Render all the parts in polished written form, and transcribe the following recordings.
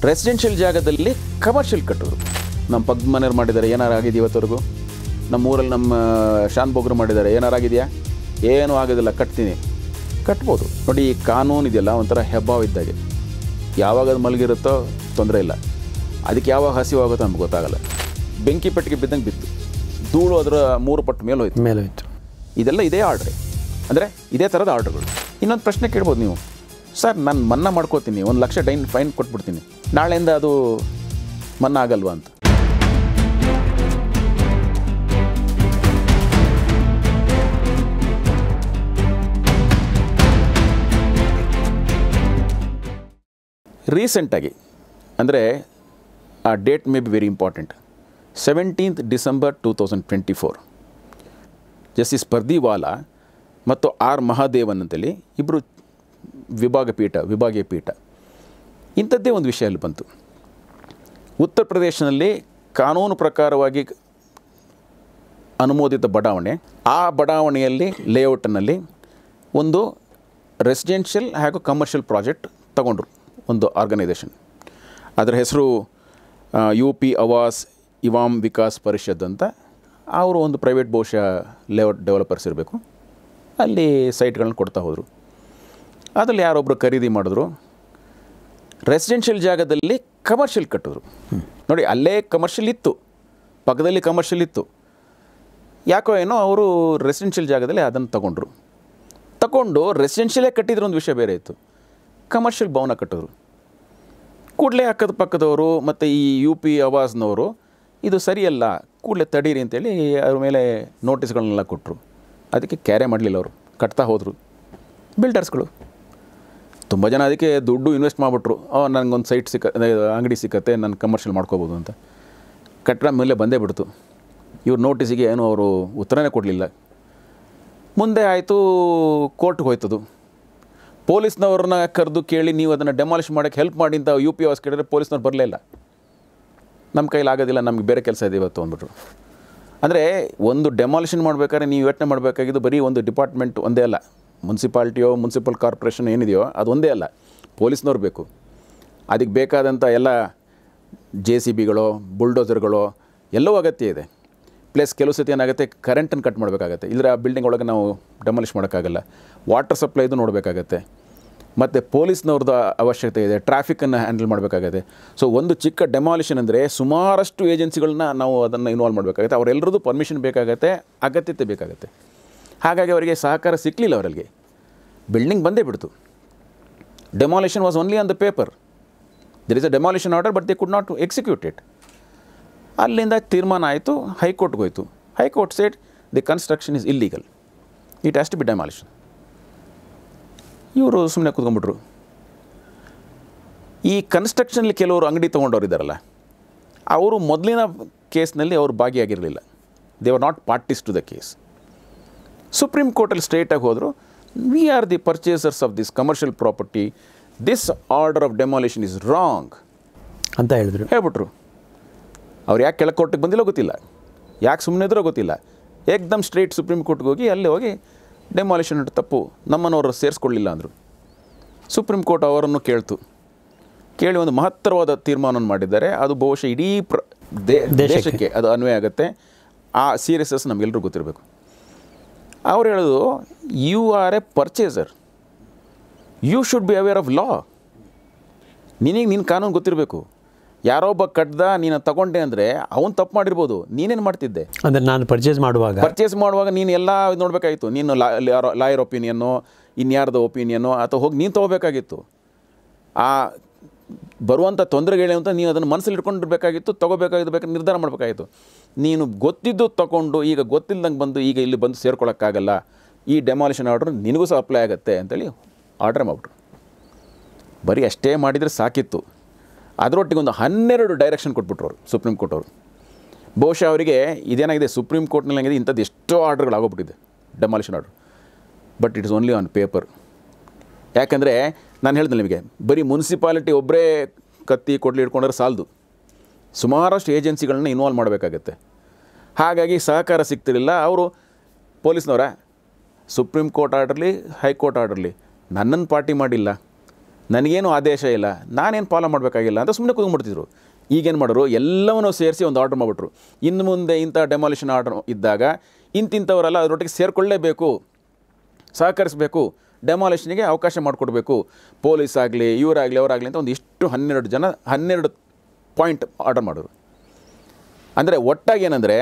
Residential ಜಾಗದಲ್ಲಿ commercial ಕಟ್ಟೋರು. ನಮ್ಮ ಪಕ್ಕದ ಮನೆಯವ್ರು ಮಾಡಿದ್ದಾರೆ, ಏನಾರು ಆಗಿದೆ ಇವತ್ತವರೆಗೂ? ನಮ್ಮ ಊರಲ್ಲಿ ನಮ್ಮ ಶಾನ್ ಬೋಗ್ರು ಮಾಡಿದ್ದಾರೆ, ಏನಾರು ಆಗಿದೆಯಾ? ಏನೂ ಆಗೋದಿಲ್ಲ, ಕಟ್ಬೋದು. ನೋಡಿ, ಈ ಕಾನೂನು ಇದೆಯಲ್ಲ ಒಂಥರ ಹೆಬ್ಬಾವು ಇದ್ದಾಗೆ, ಯಾವಾಗ ಅದು ಮಲಗಿರುತ್ತೋ ತೊಂದರೆ ಇಲ್ಲ, ಅದಕ್ಕೆ ಯಾವಾಗ ಹಸಿವಾಗುತ್ತೋ ನಮ್ಗೆ ಗೊತ್ತಾಗಲ್ಲ. ಬೆಂಕಿ ಪೆಟ್ಟಿಗೆ ಬಿದ್ದಂಗೆ ಬಿತ್ತು, ಧೂಳು ಅದರ 3 ಪಟ್ಟು ಮೇಲೋಯ್ತು. ಇದೆಲ್ಲ ಇದೇ ಆರ್ಡ್ರೆ, ಅಂದರೆ ಇದೇ ಥರದ ಆರ್ಡ್ರ್ಗಳು. ಇನ್ನೊಂದು ಪ್ರಶ್ನೆ ಕೇಳ್ಬೋದು ನೀವು, ಸರ್ ನಾನು ಮನ್ನಾ ಮಾಡ್ಕೋತೀನಿ, 1 ಲಕ್ಷ ಫೈನ್ ಕೊಟ್ಬಿಡ್ತೀನಿ, ನಾಳೆಯಿಂದ ಅದು ಮನ್ನಾ ಆಗಲ್ವಾ ಅಂತ. ರೀಸೆಂಟಾಗಿ, ಅಂದರೆ ಆ date may be very important, 17th December 2024 justice Pardiwala ಮತ್ತು ಆರ್ ಮಹಾದೇವನ್ ಅಂತೇಳಿ ಇಬ್ಬರು ವಿಭಾಗೀಯ ಪೀಠ ಇಂಥದ್ದೇ ಒಂದು ವಿಷಯ ಅಲ್ಲಿ ಬಂತು. ಉತ್ತರ ಪ್ರದೇಶದಲ್ಲಿ ಕಾನೂನು ಪ್ರಕಾರವಾಗಿ ಅನುಮೋದಿತ ಬಡಾವಣೆ, ಆ ಬಡಾವಣೆಯಲ್ಲಿ ಲೇಔಟ್ನಲ್ಲಿ ಒಂದು ರೆಸಿಡೆನ್ಷಿಯಲ್ ಹಾಗೂ ಕಮರ್ಷಿಯಲ್ ಪ್ರಾಜೆಕ್ಟ್ ತಗೊಂಡ್ರು ಒಂದು ಆರ್ಗನೈಸೇಷನ್. ಅದರ ಹೆಸರು UP ಆವಾಸ್ ಇವಾಮ್ ವಿಕಾಸ್ ಪರಿಷದ್ ಅಂತ. ಅವರು ಒಂದು ಪ್ರೈವೇಟ್ ಬಹುಶಃ ಲೇಔಟ್ ಡೆವಲಪರ್ಸ್ ಇರಬೇಕು. ಅಲ್ಲಿ ಸೈಟ್ಗಳನ್ನ ಕೊಡ್ತಾ ಹೋದರು. ಅದರಲ್ಲಿ ಯಾರೊಬ್ಬರು ಖರೀದಿ ಮಾಡಿದ್ರು, ರೆಸಿಡೆನ್ಷಿಯಲ್ ಜಾಗದಲ್ಲಿ ಕಮರ್ಷಿಯಲ್ ಕಟ್ಟಿದ್ರು. ನೋಡಿ, ಅಲ್ಲೇ ಕಮರ್ಷಿಯಲ್ ಇತ್ತು, ಪಕ್ಕದಲ್ಲಿ ಕಮರ್ಷಿಯಲ್ ಇತ್ತು, ಯಾಕೋ ಏನೋ ಅವರು ರೆಸಿಡೆನ್ಷಿಯಲ್ ಜಾಗದಲ್ಲಿ ಅದನ್ನು ತಗೊಂಡು ರೆಸಿಡೆನ್ಷಿಯಲೇ ಕಟ್ಟಿದ್ರು ಒಂದು ವಿಷಯ ಬೇರೆ ಇತ್ತು, ಕಮರ್ಷಿಯಲ್ ಭವನ ಕಟ್ಟಿದ್ರು. ಕೂಡಲೇ ಅಕ್ಕದ ಪಕ್ಕದವರು ಮತ್ತು ಈ UP ಆವಾಸ್ನವರು ಇದು ಸರಿಯಲ್ಲ, ಕೂಡಲೇ ತಡೀರಿ ಅಂತೇಳಿ ಅವ್ರ ಮೇಲೆ ನೋಟಿಸ್ಗಳನ್ನೆಲ್ಲ ಕೊಟ್ಟರು. ಅದಕ್ಕೆ ಕ್ಯಾರೆ ಮಾಡಲಿಲ್ಲ, ಅವರು ಕಟ್ತಾ ಹೋದರು. ಬಿಲ್ಡರ್ಸ್ಗಳು ತುಂಬ ಜನ ಅದಕ್ಕೆ ದುಡ್ಡು ಇನ್ವೆಸ್ಟ್ ಮಾಡಿಬಿಟ್ರು, ನನಗೊಂದು ಸೈಟ್ ಅಂಗಡಿ ಸಿಕ್ಕತ್ತೆ, ನಾನು ಕಮರ್ಷಿಯಲ್ ಮಾಡ್ಕೋಬೋದು ಅಂತ. ಕಟ್ಟಡ ಮೇಲೆ ಬಂದೇ ಬಿಡ್ತು. ಇವ್ರ ನೋಟಿಸಿಗೆ ಏನೂ ಅವರು ಉತ್ತರನೇ ಕೊಡಲಿಲ್ಲ. ಮುಂದೆ ಆಯಿತು, ಕೋರ್ಟ್ಗೆ ಹೋಯ್ತದು. ಪೊಲೀಸ್ನವ್ರನ್ನ ಕರೆದು ಕೇಳಿ ನೀವು ಅದನ್ನು ಡೆಮಾಲಿಷ್ ಮಾಡೋಕ್ಕೆ ಹೆಲ್ಪ್ ಮಾಡಿ ಅಂತ UP ಆವಾಸ್ ಕೇಳಿದ್ರೆ ಪೊಲೀಸ್ನವ್ರು ಬರಲೇ ಇಲ್ಲ. ನಮ್ಮ ಕೈಲಿ ಆಗೋದಿಲ್ಲ, ನಮಗೆ ಬೇರೆ ಕೆಲಸ ಇದೆ ಇವತ್ತು ಅಂದ್ಬಿಟ್ರು. ಅಂದರೆ ಒಂದು ಡೆಮಾಲಿಷನ್ ಮಾಡಬೇಕಾದ್ರೆ ನೀವು ಯೋಚನೆ ಮಾಡಬೇಕಾಗಿದ್ದು ಬರೀ ಒಂದು ಡಿಪಾರ್ಟ್ಮೆಂಟ್ ಒಂದೇ ಅಲ್ಲ, ಮುನ್ಸಿಪಲ್ ಕಾರ್ಪೊರೇಷನ್ ಏನಿದೆಯೋ ಅದು ಒಂದೇ ಅಲ್ಲ, ಪೊಲೀಸ್ನವ್ರು ಬೇಕು. ಅದಕ್ಕೆ ಬೇಕಾದಂಥ ಎಲ್ಲ JCBಗಳು, ಬುಲ್ಡೋಸರ್ಗಳು ಎಲ್ಲವೂ ಅಗತ್ಯ ಇದೆ. ಪ್ಲಸ್ ಕೆಲವು ಸತಿ ಏನಾಗುತ್ತೆ, ಕರೆಂಟನ್ನು ಕಟ್ ಮಾಡಬೇಕಾಗತ್ತೆ, ಇಲ್ಲದ್ರೆ ಆ ಬಿಲ್ಡಿಂಗ್ ಒಳಗೆ ನಾವು ಡೆಮಾಲಿಷ್ ಮಾಡೋಕ್ಕಾಗಲ್ಲ. ವಾಟರ್ ಸಪ್ಲೈದು ನೋಡಬೇಕಾಗತ್ತೆ, ಮತ್ತು ಪೊಲೀಸ್ನವ್ರದ್ದು ಅವಶ್ಯಕತೆ ಇದೆ, ಟ್ರಾಫಿಕನ್ನು ಹ್ಯಾಂಡಲ್ ಮಾಡಬೇಕಾಗತ್ತೆ. ಸೊ ಒಂದು ಚಿಕ್ಕ ಡೆಮಾಲಿಷನ್ ಅಂದರೆ ಸುಮಾರಷ್ಟು ಏಜೆನ್ಸಿಗಳನ್ನ ನಾವು ಅದನ್ನು ಇನ್ವಾಲ್ವ್ ಮಾಡಬೇಕಾಗತ್ತೆ, ಅವರೆಲ್ಲರದ್ದು ಪರ್ಮಿಷನ್ ಬೇಕಾಗತ್ತೆ, ಅಗತ್ಯತೆ ಬೇಕಾಗತ್ತೆ. ಹಾಗಾಗಿ ಅವರಿಗೆ ಸಹಕಾರ ಸಿಕ್ಕಲಿಲ್ಲ. ಅವರಿಗೆ ಬಿಲ್ಡಿಂಗ್ ಬಂದೇ ಬಿಡ್ತು. Demolition was only on the paper, there is a demolition order but they could not execute it. ಅಲ್ಲಿಂದ ತೀರ್ಮಾನ ಆಯಿತು, ಹೈಕೋರ್ಟ್ಗೆ ಹೋಯಿತು. High court said the construction is illegal, it has to be demolition. ಇವರು ಸುಮ್ಮನೆ ಕೂತ್ಕೊಂಡ್ಬಿಟ್ರು. ಈ ಕನ್ಸ್ಟ್ರಕ್ಷನಲ್ಲಿ ಕೆಲವರು ಅಂಗಡಿ ತೊಗೊಂಡವ್ರು ಇದ್ದಾರಲ್ಲ, ಅವರು ಮೊದಲಿನ ಕೇಸ್ನಲ್ಲಿ ಅವರು ಭಾಗಿಯಾಗಿರಲಿಲ್ಲ, they are not parties to the case. Supreme ಕೋರ್ಟಲ್ಲಿ ಸ್ಟ್ರೇಟಾಗಿ ಹೋದರು, we are the purchasers of this commercial property, this order of demolition is wrong ಅಂತ ಹೇಳ್ಬಿಟ್ರು. ಅವ್ರು ಯಾಕೆ ಕೆಳಗೆ ಕೋರ್ಟಿಗೆ ಬಂದಿಲ್ಲೋ ಗೊತ್ತಿಲ್ಲ, ಯಾಕೆ ಸುಮ್ಮನೆ ಇದ್ರೋ ಗೊತ್ತಿಲ್ಲ. ಏಕ್ದಮ್ ಸ್ಟ್ರೇಟ್ ಸುಪ್ರೀಂ ಕೋರ್ಟ್ಗೆ ಹೋಗಿ ಅಲ್ಲಿ ಹೋಗಿ ಡೆಮಾಲಿಷನ್ ತಪ್ಪು, ನಮ್ಮನ್ನವರು ಸೇರಿಸ್ಕೊಳ್ಳಿಲ್ಲ ಅಂದರು. ಸುಪ್ರೀಂ ಕೋರ್ಟ್ ಅವರನ್ನು ಕೇಳಿ ಒಂದು ಮಹತ್ತರವಾದ ತೀರ್ಮಾನವನ್ನು ಮಾಡಿದ್ದಾರೆ. ಅದು ಬಹುಶಃ ಇಡೀ ದೇಶಕ್ಕೆ ಅದು ಅನ್ವಯ ಆಗುತ್ತೆ. ಆ ಸೀರಿಯಸ್ನೆಸ್ ನಮಗೆಲ್ಲರೂ ಗೊತ್ತಿರಬೇಕು. ಅವ್ರು ಹೇಳೋದು, you are a purchaser, you should be aware of law. ನಿನ್ನ ಕಾನೂನು ಗೊತ್ತಿರಬೇಕು. ಯಾರೋ ಒಬ್ಬ ಕಟ್ದ, ನೀನು ತಗೊಂಡೆ ಅಂದರೆ ಅವನು ತಪ್ಪು ಮಾಡಿರ್ಬೋದು, ನೀನೇನು ಮಾಡ್ತಿದ್ದೆ ಅಂದರೆ ನಾನು ಪರ್ಚೇಸ್ ಮಾಡುವಾಗ ನೀನು ಎಲ್ಲ ನೋಡಬೇಕಾಗಿತ್ತು. ನೀನು ಲಾಯರ್ ಒಪಿನಿಯನ್ನು, ಇನ್ಯಾರ್ದು ಒಪಿನಿಯನ್ನು ಅಥವಾ ಹೋಗಿ ನೀನು ತೊಗೋಬೇಕಾಗಿತ್ತು. ಆ ಬರುವಂಥ ತೊಂದರೆಗಳೇ ಅಂತ ನೀವು ಅದನ್ನು ಮನಸ್ಸಲ್ಲಿ ಇಟ್ಕೊಂಡಿರ್ಬೇಕಾಗಿತ್ತು, ತೊಗೋಬೇಕಾಗಿದ್ದು ನಿರ್ಧಾರ ಮಾಡಬೇಕಾಗಿತ್ತು. ನೀನು ಗೊತ್ತಿದ್ದು ತಗೊಂಡು ಈಗ ಗೊತ್ತಿಲ್ಲದಂಗೆ ಬಂದು ಈಗ ಇಲ್ಲಿ ಬಂದು ಸೇರ್ಕೊಳ್ಳೋಕ್ಕಾಗಲ್ಲ, ಈ ಡೆಮಾಲಿಷನ್ ಆರ್ಡ್ರ್ ನಿನಗೂ ಸಹ ಅಪ್ಲೈ ಆಗುತ್ತೆ ಅಂತೇಳಿ ಆರ್ಡರ್ ಮಾಡಿಬಿಟ್ರು. ಬರೀ ಅಷ್ಟೇ ಮಾಡಿದರೆ ಸಾಕಿತ್ತು. ಅದರೊಟ್ಟಿಗೆ ಒಂದು 12 ಡೈರೆಕ್ಷನ್ ಕೊಟ್ಬಿಟ್ರು ಅವರು, ಸುಪ್ರೀಂ ಕೋರ್ಟ್ ಅವರು. ಬಹುಶಃ ಅವರಿಗೆ ಇದೇನಾಗಿದೆ, ಸುಪ್ರೀಂ ಕೋರ್ಟ್ನಲ್ಲಿ ಏನಾಗಿದೆ, ಇಂಥದ್ದು ಎಷ್ಟೋ ಆರ್ಡ್ರ್ಗಳು ಆಗೋಗ್ಬಿಟ್ಟಿದೆ demolition order, but it is only on paper. ಯಾಕಂದರೆ ನಾನು ಹೇಳ್ದೆ ನಿಮಗೆ, ಬರೀ ಮುನ್ಸಿಪಾಲಿಟಿ ಒಬ್ಬರೇ ಕತ್ತಿ ಕೊಡ್ಲಿ ಇಟ್ಕೊಂಡ್ರೆ ಸಾಲದು, ಸುಮಾರಷ್ಟು ಏಜೆನ್ಸಿಗಳನ್ನ ಇನ್ವಾಲ್ವ್ ಮಾಡಬೇಕಾಗತ್ತೆ. ಹಾಗಾಗಿ ಸಹಕಾರ ಸಿಗ್ತಿರಲಿಲ್ಲ. ಅವರು ಪೊಲೀಸ್ನವರ ಸುಪ್ರೀಂ ಕೋರ್ಟ್ ಆರ್ಡ್ರಲ್ಲಿ, ಹೈಕೋರ್ಟ್ ಆರ್ಡ್ರಲ್ಲಿ ನನ್ನನ್ನು ಪಾರ್ಟಿ ಮಾಡಿಲ್ಲ, ನನಗೇನು ಆದೇಶ ಇಲ್ಲ, ನಾನೇನು ಫಾಲೋ ಮಾಡಬೇಕಾಗಿಲ್ಲ ಅಂತ ಸುಮ್ಮನೆ ಕೂತ್ಕೊಂಡ್ಬಿಡ್ತಿದ್ರು. ಈಗೇನು ಮಾಡೋರು, ಎಲ್ಲವನ್ನೂ ಸೇರಿಸಿ ಒಂದು ಆರ್ಡ್ರ್ ಮಾಡಿಬಿಟ್ರು. ಇನ್ನು ಮುಂದೆ ಇಂಥ ಡೆಮಾಲಿಷನ್ ಆರ್ಡ್ರ್ ಇದ್ದಾಗ ಇಂತಿಂಥವರೆಲ್ಲ ಅದರೊಟ್ಟಿಗೆ ಸೇರಿಕೊಳ್ಳೇಬೇಕು, ಸಹಕರಿಸಬೇಕು, ಡೆಮಾಲಿಷನ್ಗೆ ಅವಕಾಶ ಮಾಡಿಕೊಡ್ಬೇಕು, ಪೊಲೀಸ್ ಆಗಲಿ ಇವರಾಗಲಿ ಅವರಾಗಲಿ ಅಂತ ಒಂದು ಇಷ್ಟು 12 ಪಾಯಿಂಟ್ ಆರ್ಡರ್ ಮಾಡೋರು. ಅಂದರೆ ಒಟ್ಟಾಗಿ ಏನಂದರೆ,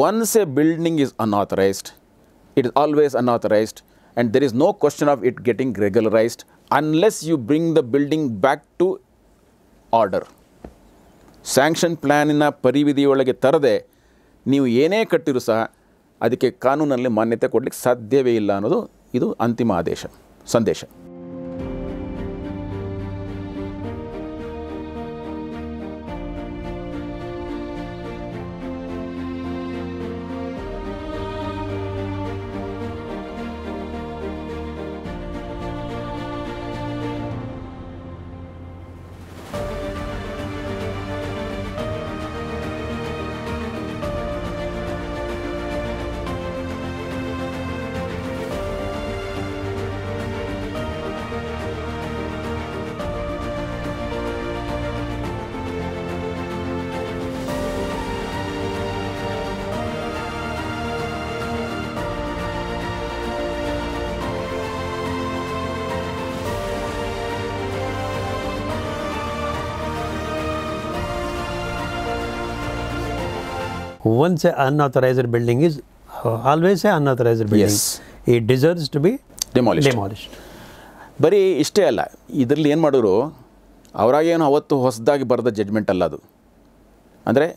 once a building is unauthorised, it is always unauthorised and there is no question of it getting regularised unless you bring the building back to order. Sanction ಪ್ಲ್ಯಾನಿನ ಪರಿವಿಧಿಯೊಳಗೆ ತರದೆ ನೀವು ಏನೇ ಕಟ್ಟಿರೂ ಸಹ ಅದಕ್ಕೆ ಕಾನೂನಲ್ಲಿ ಮಾನ್ಯತೆ ಕೊಡಲಿಕ್ಕೆ ಸಾಧ್ಯವೇ ಇಲ್ಲ ಅನ್ನೋದು ಇದು ಅಂತಿಮ ಸಂದೇಶ. Once an unauthorized building is always an unauthorized building. Yes. It deserves to be demolished. ಬರೀ ಇಷ್ಟೇ ಅಲ್ಲ, ಇದರಲ್ಲಿ ಏನು ಮಾಡೋರು, ಅವರಾಗೇನು ಅವತ್ತು ಹೊಸದಾಗಿ ಬರೆದ ಜಡ್ಜ್ಮೆಂಟ್ ಅಲ್ಲ ಅದು. ಅಂದರೆ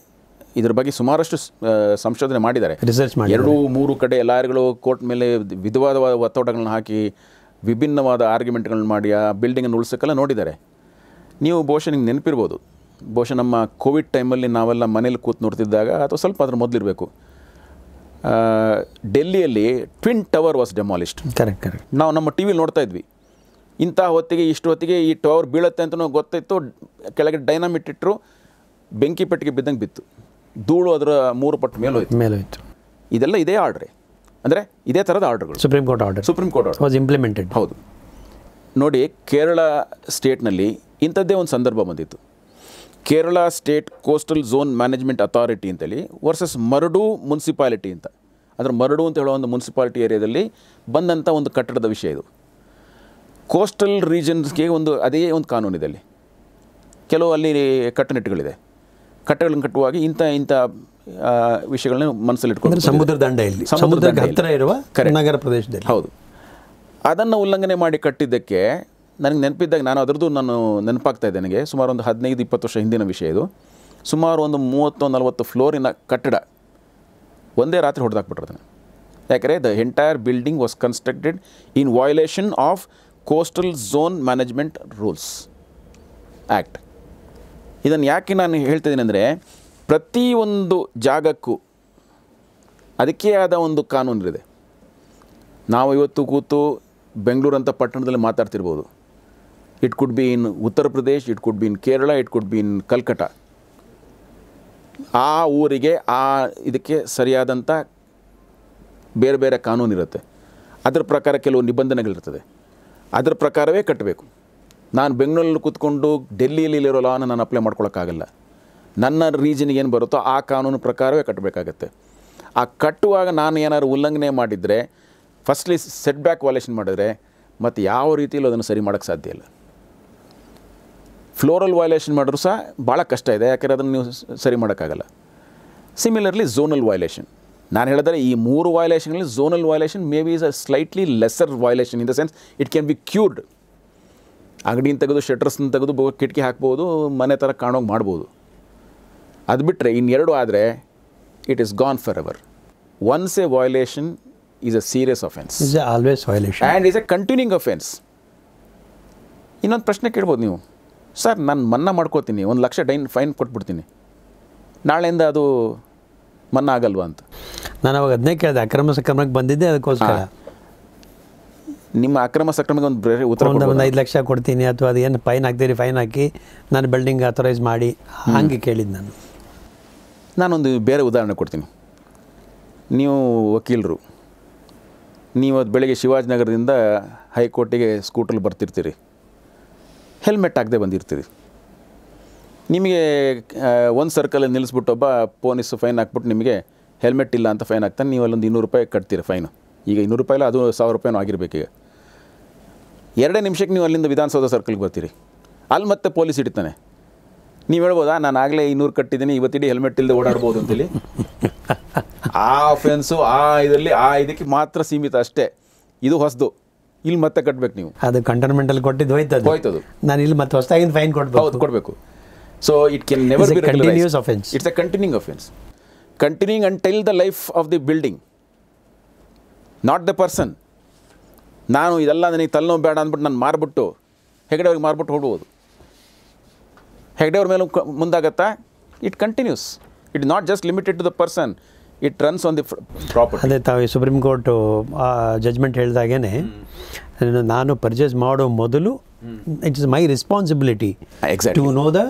ಇದ್ರ ಬಗ್ಗೆ ಸುಮಾರಷ್ಟು ಸಂಶೋಧನೆ ಮಾಡಿದ್ದಾರೆ, ರಿಸರ್ಚ್ ಮಾಡಿ 2-3 ಕಡೆ ಲಾಯರ್ಗಳು ಕೋರ್ಟ್ ಮೇಲೆ ವಿಧವಾದ ಒತ್ತಡಗಳನ್ನ ಹಾಕಿ ವಿಭಿನ್ನವಾದ ಆರ್ಗ್ಯುಮೆಂಟ್ಗಳನ್ನ ಮಾಡಿ ಆ ಬಿಲ್ಡಿಂಗನ್ನು ಉಳಿಸೋಕ್ಕೆಲ್ಲ ನೋಡಿದ್ದಾರೆ. ನೀವು ಬಹುಶಃ ನಿಮ್ಗೆ ನೆನಪಿರ್ಬೋದು, ಬಹುಶಃ ನಮ್ಮ ಕೋವಿಡ್ ಟೈಮಲ್ಲಿ ನಾವೆಲ್ಲ ಮನೇಲಿ ಕೂತು ನೋಡ್ತಿದ್ದಾಗ ಅಥವಾ ಸ್ವಲ್ಪ ಅದ್ರ ಮೊದಲಿರಬೇಕು, ಡೆಲ್ಲಿಯಲ್ಲಿ ಟ್ವಿನ್ ಟವರ್ ವಾಸ್ ಡೆಮಾಲಿಷ್ಡ್. ಕರೆಕ್ಟ್. ನಾವು ನಮ್ಮ ಟಿ ವಿಲಿ ನೋಡ್ತಾ ಇದ್ವಿ. ಇಂಥ ಹೊತ್ತಿಗೆ ಇಷ್ಟು ಹೊತ್ತಿಗೆ ಈ ಟವರ್ ಬೀಳುತ್ತೆ ಅಂತಲೂ ಗೊತ್ತಾಯಿತು. ಕೆಳಗೆ ಡೈನಾಮಿಟ್ ಇಟ್ಟರು, ಬೆಂಕಿ ಪೆಟ್ಟಿಗೆ ಬಿದ್ದಂಗೆ ಬಿತ್ತು, ಧೂಳು ಅದರ 3 ಪಟ್ಟು ಮೇಲೋಯ್ತು. ಇದೆಲ್ಲ ಇದೇ ಆರ್ಡ್ರೆ, ಅಂದರೆ ಇದೇ ಥರದ ಆರ್ಡರ್ಗಳು. Supreme court order was implemented. ಹೌದು. ನೋಡಿ, ಕೇರಳ ಸ್ಟೇಟ್ನಲ್ಲಿ ಇಂಥದ್ದೇ ಒಂದು ಸಂದರ್ಭ ಬಂದಿತ್ತು. Kerala state coastal zone management authority ಅಂತೇಳಿ ವರ್ಸಸ್ ಮರಡು ಮುನ್ಸಿಪಾಲಿಟಿ ಅಂತ. ಅದರ ಮರಡು ಅಂತ ಹೇಳೋ ಒಂದು ಮುನ್ಸಿಪಾಲಿಟಿ ಏರಿಯಾದಲ್ಲಿ ಬಂದಂಥ ಒಂದು ಕಟ್ಟಡದ ವಿಷಯ ಇದು. ಕೋಸ್ಟಲ್ ರೀಜನ್ಸ್ಗೆ ಅದೇ ಒಂದು ಕಾನೂನಿದೆ. ಅಲ್ಲಿ ಕೆಲವು ಅಲ್ಲಿ ಕಟ್ಟುನಿಟ್ಟುಗಳಿದೆ. ಕಟ್ಟಡಗಳನ್ನು ಕಟ್ಟುವಾಗ ಇಂಥ ವಿಷಯಗಳನ್ನ ಮನಸ್ಸಲ್ಲಿ ಇಟ್ಕೊಂಡು, ಸಮುದ್ರ ದಂಡೆಯಲ್ಲಿ ಹತ್ತಿರ ಇರುವ ನಗರ ಪ್ರದೇಶದಲ್ಲಿ, ಹೌದು, ಅದನ್ನು ಉಲ್ಲಂಘನೆ ಮಾಡಿ ಕಟ್ಟಿದ್ದಕ್ಕೆ ನನಗೆ ನೆನಪಿದ್ದಾಗ ನಾನು ನೆನಪಾಗ್ತಾ ಇದ್ದೆ. ನನಗೆ ಸುಮಾರು ಒಂದು 15-20 ವರ್ಷ ಹಿಂದಿನ ವಿಷಯ ಇದು. ಸುಮಾರು ಒಂದು 30-40 ಫ್ಲೋರಿನ ಕಟ್ಟಡ ಒಂದೇ ರಾತ್ರಿ ಹೊಡೆದಾಕ್ಬಿಟ್ರು ಅದನ್ನು. ಯಾಕಂದರೆ the entire building was constructed in violation of coastal zone management rules act. ಇದನ್ನು ಯಾಕೆ ನಾನು ಹೇಳ್ತಿದ್ದೀನಿ ಅಂದರೆ, ಪ್ರತಿಯೊಂದು ಜಾಗಕ್ಕೂ ಅದಕ್ಕೆ ಆದ ಒಂದು ಕಾನೂನಿದೆ. ನಾವು ಇವತ್ತು ಕೂತು ಬೆಂಗಳೂರಂಥ ಪಟ್ಟಣದಲ್ಲಿ ಮಾತಾಡ್ತಿರ್ಬೋದು. It could be in Uttar Pradesh, it could be in Kerala, it could be in Calcutta. ಆ ಊರಿಗೆ ಇದಕ್ಕೆ ಸರಿಯಾದಂಥ ಬೇರೆ ಬೇರೆ ಕಾನೂನಿರುತ್ತೆ. ಅದರ ಪ್ರಕಾರ ಕೆಲವು ನಿಬಂಧನೆಗಳಿರ್ತದೆ. ಅದರ ಪ್ರಕಾರವೇ ಕಟ್ಟಬೇಕು. ನಾನು ಬೆಂಗಳೂರಲ್ಲಿ ಕೂತ್ಕೊಂಡು ಡೆಲ್ಲಿಯಲ್ಲಿ ಇರೋ ಲಾನ ನಾನು ಅಪ್ಲೈ ಮಾಡ್ಕೊಳಕ್ಕಾಗಲ್ಲ. ನನ್ನ ರೀಜನ್ಗೆ ಏನು ಬರುತ್ತೋ ಆ ಕಾನೂನು ಪ್ರಕಾರವೇ ಕಟ್ಟಬೇಕಾಗತ್ತೆ. ಆ ಕಟ್ಟುವಾಗ ನಾನು ಏನಾದ್ರು ಉಲ್ಲಂಘನೆ ಮಾಡಿದರೆ, ಫಸ್ಟ್ಲಿ ಸೆಟ್ ಬ್ಯಾಕ್ ವೈಲೇಷನ್ ಮಾಡಿದ್ರೆ ಮತ್ತು ಯಾವ ರೀತಿಯಲ್ಲೂ ಅದನ್ನು ಸರಿ ಮಾಡೋಕ್ಕೆ ಸಾಧ್ಯ ಇಲ್ಲ. ಫ್ಲೋರಲ್ ವೈಲೇಷನ್ ಮಾಡಿದ್ರು ಸಹ ಭಾಳ ಕಷ್ಟ ಇದೆ, ಯಾಕೆಂದರೆ ಅದನ್ನು ನೀವು ಸರಿ ಮಾಡೋಕ್ಕಾಗಲ್ಲ. ಸಿಮಿಲರ್ಲಿ ಝೋನಲ್ ವೈಲೇಷನ್, ನಾನು ಹೇಳಿದರೆ ಈ 3 ವೈಲೇಷನ್ಗಳಲ್ಲಿ zonal violation may be is a slightly lesser violation in the sense it can be cured. ಅಂಗಡಿನ ತೆಗೆದು ಶಟರ್ಸ್ನ ತೆಗೆದು ಕಿಟಕಿ ಹಾಕ್ಬೋದು, ಮನೆ ಥರ ಕಾಣೋಂಗೆ ಮಾಡ್ಬೋದು. ಅದು ಬಿಟ್ಟರೆ ಇನ್ನೆರಡು ಆದರೆ it is gone for ever. Once A violation is a serious offence, always violation and is A continuing offence. ಇನ್ನೊಂದು ಪ್ರಶ್ನೆ ಕೇಳ್ಬೋದು ನೀವು, ಸರ್ ನಾನು ಮನ್ನಾ ಮಾಡ್ಕೋತೀನಿ, 1 ಲಕ್ಷ ಫೈನ್ ಕೊಟ್ಬಿಡ್ತೀನಿ, ನಾಳೆಯಿಂದ ಅದು ಮನ್ನಾ ಆಗಲ್ವಾ ಅಂತ. ನಾನು ಅವಾಗ ಅದನ್ನೇ ಕೇಳಿದೆ, ಅಕ್ರಮ ಸಕ್ರಮಕ್ಕೆ ಬಂದಿದ್ದೆ ಅದಕ್ಕೋಸ್ಕರ. ನಿಮ್ಮ ಅಕ್ರಮ ಸಕ್ರಮಕ್ಕೆ ಒಂದು ಬೇರೆ ಉತ್ತರ, ಒಂದು 5 ಲಕ್ಷ ಕೊಡ್ತೀನಿ ಅಥವಾ ಅದು ಏನು ಫೈನ್ ಹಾಕ್ತೀರಿ, ಫೈನ್ ಹಾಕಿ ನಾನು ಬಿಲ್ಡಿಂಗ್ ಅಥರೈಸ್ ಮಾಡಿ ಹಾಗೆ ಕೇಳಿದ್ದು. ನಾನೊಂದು ಬೇರೆ ಉದಾಹರಣೆ ಕೊಡ್ತೀನಿ. ನೀವು ವಕೀಲರು, ನೀವು ಅದು ಬೆಳಗ್ಗೆ ಶಿವಾಜಿನಗರದಿಂದ ಹೈಕೋರ್ಟಿಗೆ ಸ್ಕೂಟ್ರಲ್ಲಿ ಬರ್ತಿರ್ತೀರಿ. ಹೆಲ್ಮೆಟ್ ಹಾಕದೆ ಬಂದಿರ್ತೀರಿ. ನಿಮಗೆ ಒಂದು ಸರ್ಕಲಲ್ಲಿ ನಿಲ್ಲಿಸ್ಬಿಟ್ಟು ಒಬ್ಬ ಪೊಲೀಸು ಫೈನ್ ಹಾಕ್ಬಿಟ್ಟು ನಿಮಗೆ ಹೆಲ್ಮೆಟ್ ಇಲ್ಲ ಅಂತ ಫೈನ್ ಹಾಕ್ತಾನೆ. ನೀವು ಅಲ್ಲೊಂದು 200 ರೂಪಾಯಿ ಕಟ್ತೀರ ಫೈನು. ಈಗ 200 ರೂಪಾಯಿ ಇಲ್ಲ, ಅದು 1000 ರೂಪಾಯಿನೂ ಆಗಿರಬೇಕು. ಈಗ 2 ನಿಮಿಷಕ್ಕೆ ನೀವು ಅಲ್ಲಿಂದ ವಿಧಾನಸೌಧ ಸರ್ಕಲ್ಗೆ ಬರ್ತೀರಿ. ಅಲ್ಲಿ ಮತ್ತೆ ಪೊಲೀಸ್ ಹಿಡಿತಾನೆ. ನೀವು ಹೇಳ್ಬೋದಾ ನಾನು ಆಗಲೇ 200 ಕಟ್ಟಿದ್ದೀನಿ, ಇವತ್ತಿಡೀ ಹೆಲ್ಮೆಟ್ ಇಲ್ಲದೆ ಓಡಾಡ್ಬೋದು ಅಂತೇಳಿ? ಆ ಅಫೆನ್ಸು ಇದರಲ್ಲಿ ಇದಕ್ಕೆ ಮಾತ್ರ ಸೀಮಿತ ಅಷ್ಟೇ. ಇದು ಹೊಸದು, ಇಲ್ಲಿ ಮತ್ತೆ ಕಟ್ಟಬೇಕು ನೀವು. ಅದು ಕಂಟೋನ್ಮೆಂಟಲ್ಲಿ ಕೊಟ್ಟಿದ್ದು ಹೋಯ್ತದು. ನಾನು ಇಲ್ಲಿ ಮತ್ತೆ ಹೊಸದಾಗಿ ಫೈನ್ ಕೊಡಬೇಕು. So it can never be continuous offence. It's a continuing offence. Continuing until the life of the building, not the person. ನಾನು ಇದೆಲ್ಲ ನನಗೆ ತಲೆನೋವು ಬೇಡ ಅಂದ್ಬಿಟ್ಟು ನಾನು ಮಾರ್ಬಿಟ್ಟು ಹೆಗಡೆ ಅವ್ರಿಗೆ ಮಾರ್ಬಿಟ್ಟು ಹೋಗ್ಬೋದು. ಹೆಗಡೆ ಅವ್ರ ಮೇಲೆ ಮುಂದಾಗತ್ತಾ? It continues. It not just limited to the person, it runs on the property. ಅದೇ ತಾವು ಸುಪ್ರೀಂ ಕೋರ್ಟು ಜಜ್ಮೆಂಟ್ ಹೇಳಿದಾಗೇ ನಾನು ಪರ್ಚೇಸ್ ಮಾಡೋ ಮೊದಲು it's my responsibility to know the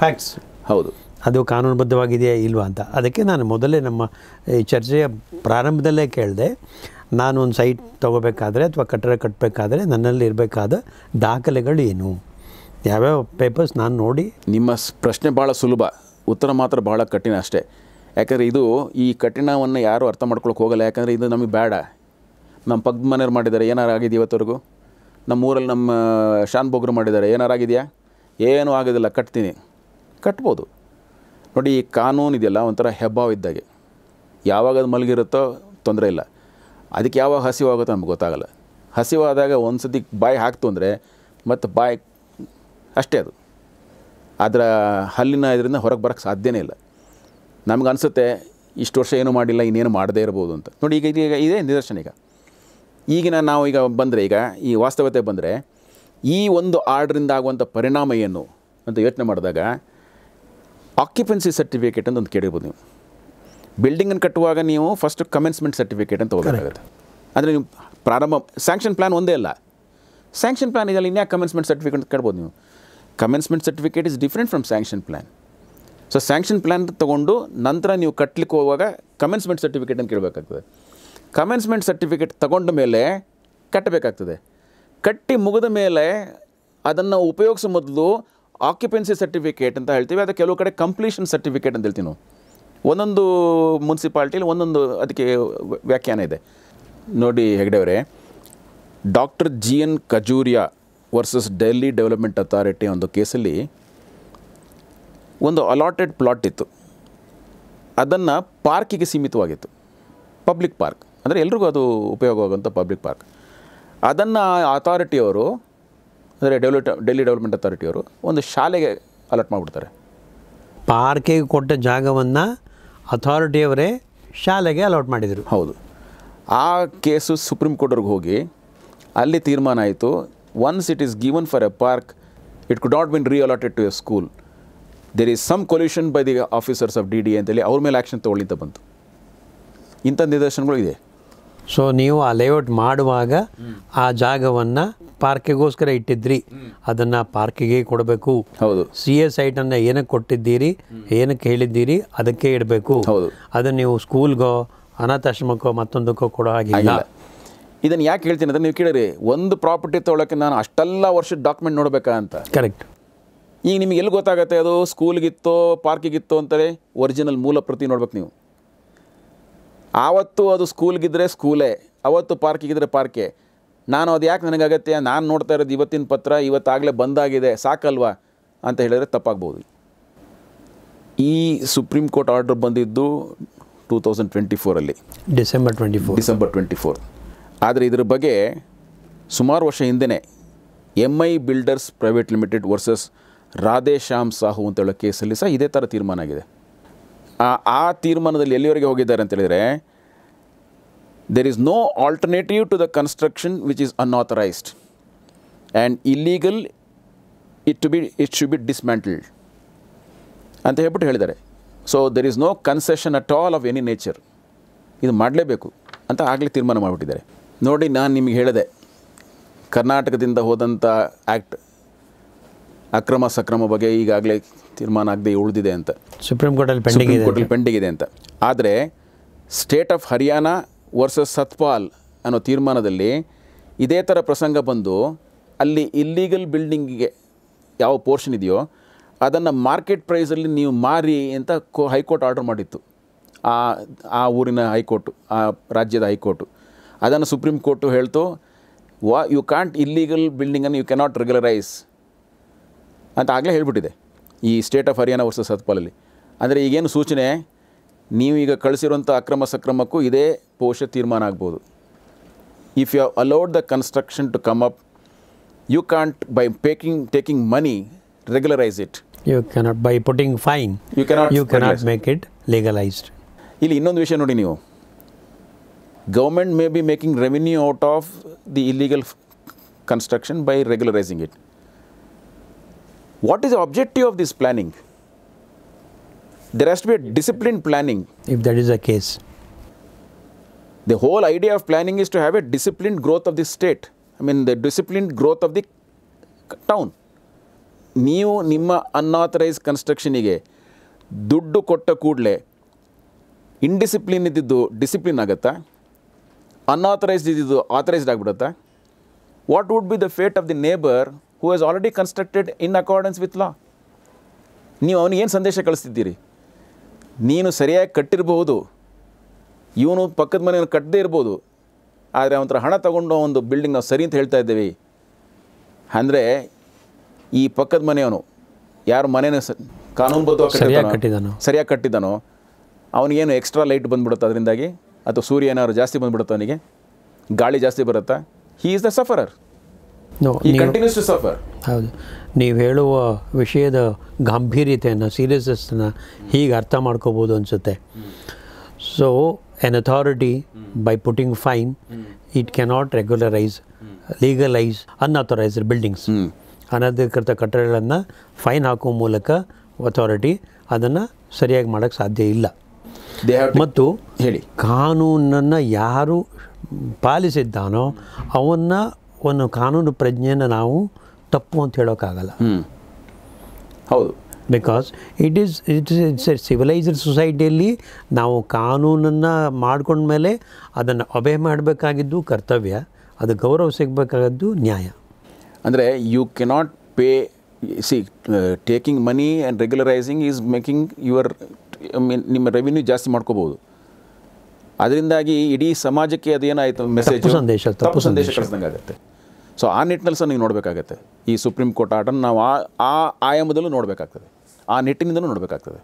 facts. ಹೌದು, ಅದು ಕಾನೂನುಬದ್ಧವಾಗಿದೆಯಾ ಇಲ್ವಾ ಅಂತ. ಅದಕ್ಕೆ ನಾನು ಮೊದಲೇ ನಮ್ಮ ಈ ಚರ್ಚೆಯ ಪ್ರಾರಂಭದಲ್ಲೇ ಕೇಳಿದೆ, ನಾನು ಒಂದು ಸೈಟ್ ತೊಗೋಬೇಕಾದ್ರೆ ಅಥವಾ ಕಟ್ಟಡ ಕಟ್ಟಬೇಕಾದ್ರೆ ನನ್ನಲ್ಲಿ ಇರಬೇಕಾದ ದಾಖಲೆಗಳು ಏನು, ಯಾವ್ಯಾವ ಪೇಪರ್ಸ್ ನಾನು ನೋಡಿ. ನಿಮ್ಮ ಪ್ರಶ್ನೆ ಭಾಳ ಸುಲಭ, ಉತ್ತರ ಮಾತ್ರ ಭಾಳ ಕಠಿಣ ಅಷ್ಟೇ. ಯಾಕಂದರೆ ಇದು ಈ ಕಠಿಣವನ್ನು ಯಾರೂ ಅರ್ಥ ಮಾಡ್ಕೊಳಕ್ಕೆ ಹೋಗಲ್ಲ. ಯಾಕಂದರೆ ಇದು ನಮಗೆ ಬೇಡ. ನಮ್ಮ ಪಕ್ಕದ ಮನೆಯವ್ರು ಮಾಡಿದ್ದಾರೆ, ಏನಾರು ಆಗಿದೆ ಇವತ್ತವರೆಗೂ? ನಮ್ಮ ಊರಲ್ಲಿ ನಮ್ಮ ಶಾನ್ ಬೋಗ್ರು ಮಾಡಿದ್ದಾರೆ, ಏನಾರು ಆಗಿದೆಯಾ? ಏನೂ ಆಗೋದಿಲ್ಲ, ಕಟ್ಬೋದು. ನೋಡಿ, ಈ ಕಾನೂನು ಇದೆಯಲ್ಲ ಒಂಥರ ಹೆಬ್ಬಾವು ಇದ್ದಾಗೆ. ಯಾವಾಗ ಅದು ಮಲಗಿರುತ್ತೋ ತೊಂದರೆ ಇಲ್ಲ, ಅದಕ್ಕೆ ಯಾವಾಗ ಹಸಿವಾಗುತ್ತೋ ನಮ್ಗೆ ಗೊತ್ತಾಗಲ್ಲ. ಹಸಿವಾದಾಗ ಒಂದು ಸತಿ ಬಾಯಿ ಹಾಕ್ತು ಅಂದರೆ ಮತ್ತು ಬಾಯಿ ಅಷ್ಟೇ, ಅದು ಅದರ ಹಲ್ಲಿನ ಇದರಿಂದ ಹೊರಗೆ ಬರೋಕ್ಕೆ ಸಾಧ್ಯನೇ ಇಲ್ಲ. ನಮ್ಗೆ ಅನಿಸುತ್ತೆ ಇಷ್ಟು ವರ್ಷ ಏನೂ ಮಾಡಿಲ್ಲ, ಇನ್ನೇನು ಮಾಡದೇ ಇರ್ಬೋದು ಅಂತ. ನೋಡಿ, ಈಗ ಇದೇ ನಿದರ್ಶನ. ನಾವು ಈಗ ಬಂದರೆ, ಈಗ ಈ ವಾಸ್ತವತೆ ಬಂದರೆ, ಈ ಒಂದು ಆರ್ಡ್ರಿಂದ ಆಗುವಂಥ ಪರಿಣಾಮ ಏನು ಅಂತ ಯೋಚನೆ ಮಾಡಿದಾಗ ಆಕ್ಯುಪೆನ್ಸಿ ಸರ್ಟಿಫಿಕೇಟ್ ಅಂತ ಒಂದು ಕೇಳಿರ್ಬೋದು ನೀವು. ಬಿಲ್ಡಿಂಗನ್ನು ಕಟ್ಟುವಾಗ ನೀವು ಫಸ್ಟ್ ಕಮೆನ್ಸ್ಮೆಂಟ್ ಸರ್ಟಿಫಿಕೇಟ್ ಅಂತ ಹೋಗಬೇಕಾಗುತ್ತೆ. ಅಂದರೆ ನೀವು ಸ್ಯಾಂಕ್ಷನ್ ಪ್ಲ್ಯಾನ್ ಒಂದೇ ಅಲ್ಲ, ಸ್ಯಾಂಕ್ಷನ್ ಪ್ಲ್ಯಾನ್ ಇದೆಲ್ಲ, ಇನ್ಯಾಕೆ ಕಮೆನ್ಸ್ಮೆಂಟ್ ಸರ್ಟಿಫಿಕೇಟ್ ಅಂತ ಕೇಳ್ಬೋದು ನೀವು. Commencement certificate is different from sanction plan. So sanction plan ತೊಗೊಂಡು ನಂತರ ನೀವು ಕಟ್ಟಲಿಕ್ಕೆ ಹೋಗುವಾಗ ಕಮೆನ್ಸ್ಮೆಂಟ್ ಸರ್ಟಿಫಿಕೇಟ್ ಅಂತ ಕೇಳಬೇಕಾಗ್ತದೆ. ಕಮೆನ್ಸ್ಮೆಂಟ್ ಸರ್ಟಿಫಿಕೇಟ್ ತಗೊಂಡ ಮೇಲೆ ಕಟ್ಟಬೇಕಾಗ್ತದೆ. ಕಟ್ಟಿ ಮುಗಿದ ಮೇಲೆ ಅದನ್ನು ಉಪಯೋಗಿಸೋ ಮೊದಲು ಆಕ್ಯುಪೆನ್ಸಿ ಸರ್ಟಿಫಿಕೇಟ್ ಅಂತ ಹೇಳ್ತೀವಿ. ಅದು ಕೆಲವು ಕಡೆ ಕಂಪ್ಲೀಷನ್ ಸರ್ಟಿಫಿಕೇಟ್ ಅಂತ ಹೇಳ್ತೀವಿ ನಾವು. ಒಂದೊಂದು ಮುನ್ಸಿಪಾಲ್ಟಿಲಿ ಒಂದೊಂದು ಅದಕ್ಕೆ ವ್ಯಾಖ್ಯಾನ ಇದೆ. ನೋಡಿ ಹೆಗ್ಡೆ ಅವರೇ, doctor GN Khajuria versus Delhi development authority ಒಂದು ಕೇಸಲ್ಲಿ ಒಂದು ಅಲಾಟೆಡ್ ಪ್ಲಾಟ್ ಇತ್ತು. ಅದನ್ನು ಪಾರ್ಕಿಗೆ ಸೀಮಿತವಾಗಿತ್ತು. ಪಬ್ಲಿಕ್ ಪಾರ್ಕ್ ಅಂದರೆ ಎಲ್ರಿಗೂ ಅದು ಉಪಯೋಗವಾಗುವಂಥ ಪಬ್ಲಿಕ್ ಪಾರ್ಕ್. ಅದನ್ನು ಅಥಾರಿಟಿಯವರು, ಅಂದರೆ ಡೆಲ್ಲಿ ಡೆವಲಪ್ಮೆಂಟ್ ಅಥಾರಿಟಿಯವರು ಒಂದು ಶಾಲೆಗೆ ಅಲಾಟ್ ಮಾಡಿಬಿಡ್ತಾರೆ. ಪಾರ್ಕಿಗೆ ಕೊಟ್ಟ ಜಾಗವನ್ನು ಅಥಾರಿಟಿಯವರೇ ಶಾಲೆಗೆ ಅಲಾಟ್ ಮಾಡಿದರು. ಹೌದು. ಆ ಕೇಸು ಸುಪ್ರೀಂ ಕೋರ್ಟ್ವರೆಗೆ ಹೋಗಿ ಅಲ್ಲಿ ತೀರ್ಮಾನ ಆಯಿತು, once it is given for a park, it could not been reallotted to a school. There is some collusion by the officers of DDA ಅಂತೇಳಿ ಅವ್ರ ಮೇಲೆ ಆ್ಯಕ್ಷನ್ ತೊಗೊಳ್ಳಿ ಅಂತ ಬಂತು. ಇಂಥ ನಿದರ್ಶನಗಳು ಇದೆ. ಸೊ ನೀವು ಆ ಲೇಔಟ್ ಮಾಡುವಾಗ ಆ ಜಾಗವನ್ನು ಪಾರ್ಕಿಗೋಸ್ಕರ ಇಟ್ಟಿದ್ರಿ, ಅದನ್ನು ಪಾರ್ಕಿಗೆ ಕೊಡಬೇಕು. ಹೌದು. CA ಸೈಟನ್ನು ಏನಕ್ಕೆ ಕೊಟ್ಟಿದ್ದೀರಿ, ಏನಕ್ಕೆ ಹೇಳಿದ್ದೀರಿ, ಅದಕ್ಕೆ ಇಡಬೇಕು. ಹೌದು. ಅದನ್ನು ನೀವು ಸ್ಕೂಲ್ಗೋ ಅನಾಥಾಶ್ರಮಕ್ಕೋ ಮತ್ತೊಂದಕ್ಕೋ ಕೊಡೋ ಹಾಗಿಲ್ಲ. ಇದನ್ನು ಯಾಕೆ ಹೇಳ್ತೀನಿ ಅಂದರೆ, ನೀವು ಕೇಳಿರಿ, ಒಂದು ಪ್ರಾಪರ್ಟಿ ತೊಗೊಳಕ್ಕೆ ನಾನು ಅಷ್ಟೆಲ್ಲ ವರ್ಷದ ಡಾಕ್ಯುಮೆಂಟ್ ನೋಡಬೇಕಾ ಅಂತ. ಕರೆಕ್ಟ್. ಈಗ ನಿಮಗೆ ಎಲ್ಲಿ ಗೊತ್ತಾಗುತ್ತೆ ಅದು ಸ್ಕೂಲ್ಗಿತ್ತೋ ಪಾರ್ಕಿಗಿತ್ತೋ ಅಂತಾರೆ? ಒರಿಜಿನಲ್ ಮೂಲ ಪ್ರತಿ ನೋಡ್ಬೇಕು ನೀವು. ಆವತ್ತು ಅದು ಸ್ಕೂಲ್ಗಿದ್ರೆ ಸ್ಕೂಲೇ, ಅವತ್ತು ಪಾರ್ಕಿಗಿದ್ರೆ ಪಾರ್ಕೆ. ನಾನು ಅದು ಯಾಕೆ ನನಗಾಗತ್ತೆ, ನಾನು ನೋಡ್ತಾ ಇರೋದು ಇವತ್ತಿನ ಪತ್ರ, ಇವತ್ತಾಗಲೇ ಬಂದಾಗಿದೆ, ಸಾಕಲ್ವಾ ಅಂತ ಹೇಳಿದ್ರೆ ತಪ್ಪಾಗ್ಬೋದು. ಈ ಸುಪ್ರೀಂ ಕೋರ್ಟ್ ಆರ್ಡರ್ ಬಂದಿದ್ದು 2024 ಡಿಸೆಂಬರ್ 24. ಆದರೆ ಇದ್ರ ಬಗ್ಗೆ ಸುಮಾರು ವರ್ಷ ಹಿಂದೆ MI builders private limited versus Radhe Shyam Sahu ಅಂತ ಹೇಳೋ ಕೇಸಲ್ಲಿ ಸಹ ಇದೇ ಥರ ತೀರ್ಮಾನ ಆಗಿದೆ. ಆ ತೀರ್ಮಾನದಲ್ಲಿ ಎಲ್ಲಿವರೆಗೆ ಹೋಗಿದ್ದಾರೆ ಅಂತೇಳಿದರೆ, there is no alternative to the construction which is unauthorized and illegal, it should be dismantled ಅಂತ ಹೇಳ್ಬಿಟ್ಟು ಹೇಳಿದ್ದಾರೆ. So there is no concession at all of any nature, ಇದು ಮಾಡಲೇಬೇಕು ಅಂತ ಆಗಲೇ ತೀರ್ಮಾನ ಮಾಡಿಬಿಟ್ಟಿದ್ದಾರೆ. ನೋಡಿ, ನಾನು ನಿಮಗೆ ಹೇಳಿದೆ, ಕರ್ನಾಟಕದಿಂದ ಹೋದಂಥ ಆ್ಯಕ್ಟ್ ಅಕ್ರಮ ಸಕ್ರಮ ಬಗ್ಗೆ ಈಗಾಗಲೇ ತೀರ್ಮಾನ ಆಗದೆ ಉಳಿದಿದೆ ಅಂತ, ಸುಪ್ರೀಂ ಕೋರ್ಟಲ್ಲಿ ಪೆಂಡಿಂಗ್ ಇದೆ ಅಂತ. ಆದರೆ state of Haryana versus Satpal ಅನ್ನೋ ತೀರ್ಮಾನದಲ್ಲಿ ಇದೇ ಥರ ಪ್ರಸಂಗ ಬಂದು ಅಲ್ಲಿ ಇಲ್ಲೀಗಲ್ ಬಿಲ್ಡಿಂಗಿಗೆ ಯಾವ ಪೋರ್ಷನ್ ಇದೆಯೋ ಅದನ್ನು ಮಾರ್ಕೆಟ್ ಪ್ರೈಸಲ್ಲಿ ನೀವು ಮಾರಿ ಅಂತ ಹೈಕೋರ್ಟ್ ಆರ್ಡರ್ ಮಾಡಿತ್ತು. ಆ ಊರಿನ ಹೈಕೋರ್ಟು, ಆ ರಾಜ್ಯದ ಹೈಕೋರ್ಟು. ಅದನ್ನು ಸುಪ್ರೀಂ ಕೋರ್ಟು ಹೇಳ್ತು, ಯು ಕಾಂಟ್ ಇಲ್ಲೀಗಲ್ ಬಿಲ್ಡಿಂಗನ್ನು ಯು ಕೆನಾಟ್ ರೆಗ್ಯುಲರೈಸ್ ಅಂತ ಆಗಲೇ ಹೇಳ್ಬಿಟ್ಟಿದೆ ಈ ಸ್ಟೇಟ್ ಆಫ್ ಹರಿಯಾಣ ವರ್ಸಸ್ ಸತ್ಪಾಲಲ್ಲಿ. ಅಂದರೆ ಈಗೇನು ಸೂಚನೆ, ನೀವು ಈಗ ಕಳಿಸಿರುವಂಥ ಅಕ್ರಮ ಸಕ್ರಮಕ್ಕೂ ಇದೇ ತೀರ್ಮಾನ ಆಗ್ಬೋದು. If you have allowed the construction to come up, you can't by taking money regularise it. You cannot by putting fine, you cannot make it legalised. ಇಲ್ಲಿ ಇನ್ನೊಂದು ವಿಷಯ ನೋಡಿ, ನೀವು government may be making revenue out of the illegal construction by regularising it. What is the objective of this planning? There has to be a disciplined planning. If that is the case. The whole idea of planning is to have a disciplined growth of the state. I mean, the disciplined growth of the town. ನೀವು ನಿಮ್ಮ unauthorise ಕನ್ಸ್ಟ್ರಕ್ಷನಿಗೆ ದುಡ್ಡು ಕೊಟ್ಟ ಕೂಡಲೇ indiscipline ಇದ್ದಿದ್ದು discipline ಆಗುತ್ತಾ? Unauthorised ಇದ್ದಿದ್ದು authorised ಆಗಿಬಿಡುತ್ತಾ? What would be the fate of the neighbour who has already constructed in accordance with law? ನೀವು ಅವನಿಗೆ ಏನು ಸಂದೇಶ ಕಳಿಸ್ತಿದ್ದೀರಿ? ನೀನು ಸರಿಯಾಗಿ ಕಟ್ಟಿರ್ಬೋದು, ಇವನು ಪಕ್ಕದ ಮನೆಯನ್ನು ಕಟ್ಟದೇ ಇರ್ಬೋದು, ಆದರೆ ಅವನ ಹಣ ತಗೊಂಡು ಒಂದು ಬಿಲ್ಡಿಂಗ್ ನಾವು ಸರಿ ಅಂತ ಹೇಳ್ತಾ ಇದ್ದೇವೆ ಅಂದರೆ, ಈ ಪಕ್ಕದ ಮನೆಯವನು ಯಾರು ಮನೆಯನ್ನು ಕಾನೂನುಬದ್ಧವಾಗಿ ಸರಿಯಾಗಿ ಕಟ್ಟಿದ್ದಾನೋ ಅವನಿಗೇನು ಎಕ್ಸ್ಟ್ರಾ ಲೈಟ್ ಬಂದುಬಿಡುತ್ತೆ ಅದರಿಂದಾಗಿ, ಅಥವಾ ಸೂರ್ಯ ಏನಾದ್ರು ಜಾಸ್ತಿ ಬಂದುಬಿಡುತ್ತೆ, ಅವನಿಗೆ ಗಾಳಿ ಜಾಸ್ತಿ ಬರುತ್ತಾ? He is the sufferer. ಹೌದು, ನೀವು ಹೇಳುವ ವಿಷಯದ ಗಾಂಭೀರ್ಯತೆಯನ್ನು, ಸೀರಿಯಸ್ನೆಸ್ಸನ್ನು ಹೀಗೆ ಅರ್ಥ ಮಾಡ್ಕೋಬೋದು ಅನಿಸುತ್ತೆ. So N authority by putting fine it cannot regularise, legalise unauthorised buildings. ಅನಧಿಕೃತ ಕಟ್ಟಡಗಳನ್ನು ಫೈನ್ ಹಾಕುವ ಮೂಲಕ ಅಥಾರಿಟಿ ಅದನ್ನು ಸರಿಯಾಗಿ ಮಾಡೋಕ್ಕೆ ಸಾಧ್ಯ ಇಲ್ಲ. ಮತ್ತು ಹೇಳಿ, ಕಾನೂನನ್ನು ಯಾರು ಪಾಲಿಸಿದ್ದಾನೋ ಅವನ್ನು ಒಂದು ಕಾನೂನು ಪ್ರಜ್ಞೆಯನ್ನು ನಾವು ತಪ್ಪು ಅಂತ ಹೇಳೋಕ್ಕಾಗಲ್ಲ. ಹೌದು, ಬಿಕಾಸ್ ಇಟ್ಸ್ ಎ ಸಿವಿಲೈಸ್ಡ್ ಸೊಸೈಟಿಯಲ್ಲಿ ನಾವು ಕಾನೂನನ್ನು ಮಾಡ್ಕೊಂಡ್ಮೇಲೆ ಅದನ್ನು ಒಬೆ ಮಾಡಬೇಕಾಗಿದ್ದು ಕರ್ತವ್ಯ, ಅದು ಗೌರವ ಸಿಗಬೇಕಾಗದ್ದು ನ್ಯಾಯ. ಅಂದರೆ you cannot pay, taking money and regularising is making your, ನಿಮ್ಮ ರೆವಿನ್ಯೂ ಜಾಸ್ತಿ ಮಾಡ್ಕೋಬೋದು. ಅದರಿಂದಾಗಿ ಇಡೀ ಸಮಾಜಕ್ಕೆ ಅದೇನಾಯಿತು ಮೆಸೇಜ್, ತಪ್ಪು ಸಂದೇಶ ಕಳಿಸ್ದಂಗೆ ಆಗುತ್ತೆ. ಸೊ ಆ ನಿಟ್ಟಿನಲ್ಲಿ ಸಹ ನೀವು ನೋಡಬೇಕಾಗತ್ತೆ. ಈ ಸುಪ್ರೀಂ ಕೋರ್ಟ್ ಆರ್ಡರ್ನ ನಾವು ಆ ಆಯಾಮದಲ್ಲೂ ನೋಡಬೇಕಾಗ್ತದೆ, ಆ ನಿಟ್ಟಿನಿಂದಲೂ ನೋಡಬೇಕಾಗ್ತದೆ.